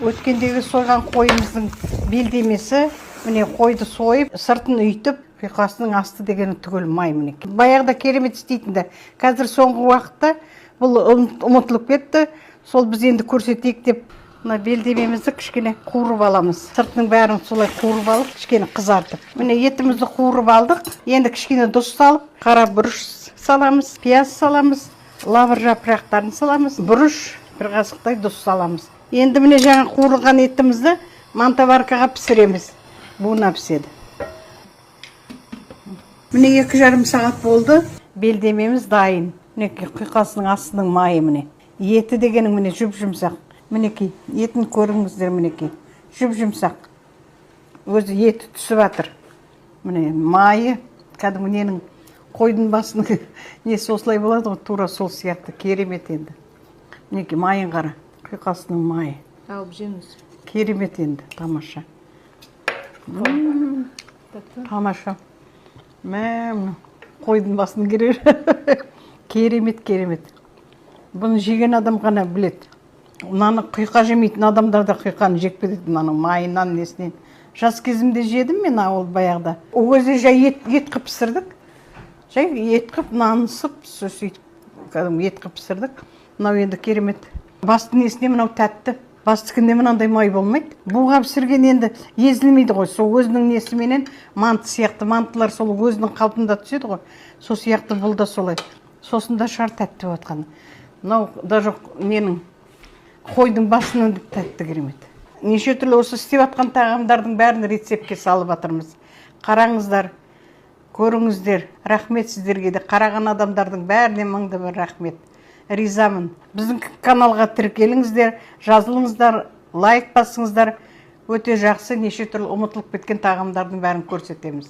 Өткендегі сойған қойымыздың белдемесі, міне қойды сойып, сыртын үйтіп, құйқасының асты дегені түгел май міне. Баяғыда керемет істейтінді. Қазір соңғы уақытта бұл ұмытылып кетті. Сол біз енді көрсетейік деп, мына белдемемізді кішкене қуырып аламыз. Сыртының бәрін солай қуырып алып, кішкене қызартып. Міне етімізді қуырып алдық. Енді кішкене тұз салып, қара бұрыш саламыз, пияз саламыз, лавр жапырақтарын саламыз, бұрыш, бір қасықтай тұз саламыз. Енді міне жаңа қуырылған етімізді мантаваркаға пісіреміз. Буына піседі. Міне 2,5 сағат болды. Белдемеміз дайын. Мінекей құйқасының астының майы міне. Еті дегенің міне жүп-жұмсақ. Мінекей етін көріңіздер мінекей. Жүп-жұмсақ. Өзі еті түсіп жатыр. Міне майы, кәдімгі ненің қойдың басының несі осылай болады ғой, тура сол сияқты керемет енді. Мінекей майын қара. Құйқасының майы. Алып жеңіз. Керемет енді, тамаша. Тамаша. Мәм, қойдың басын керер. Керемет. Бұны жеген адам ғана білет. Мынаны құйқа жемейтін адамдар да құйқаны жеп кетеді, мынаның майынан несінен. Жас кезімде жедім мен ауыл баяғыда. Ол кезде жай ет қып пісірдік. Жай ет қып, нанысып, сөйтіп, кәдімгі ет қып пісірдік. Мынау енді керемет. Басты несіне мынау тәтті. Бастыкінде мынандай май болмайды. Буға пісірген енді езілмейді ғой. Сол өзінің несіменен манты сияқты. Мантылар сол өзінің қалпында түседі ғой. Сол сияқты бұл да солай. Сосында шар тәтті отқан. Мынау даже менің қойдың басының тәтті керемет. Неше түрлі осы істеп атқан тағамдардың бәрін рецептке салып жатырмыз. Қараңыздар, көріңіздер. Рахмет сіздерге де. Қараған адамдардың бәріне мыңды бір рахмет. Ризамын. Біздің каналға тіркеліңіздер, жазылыңыздар, лайк басыңыздар. Өте жақсы, неше түрлі ұмытылып кеткен тағамдардың бәрін көрсетеміз.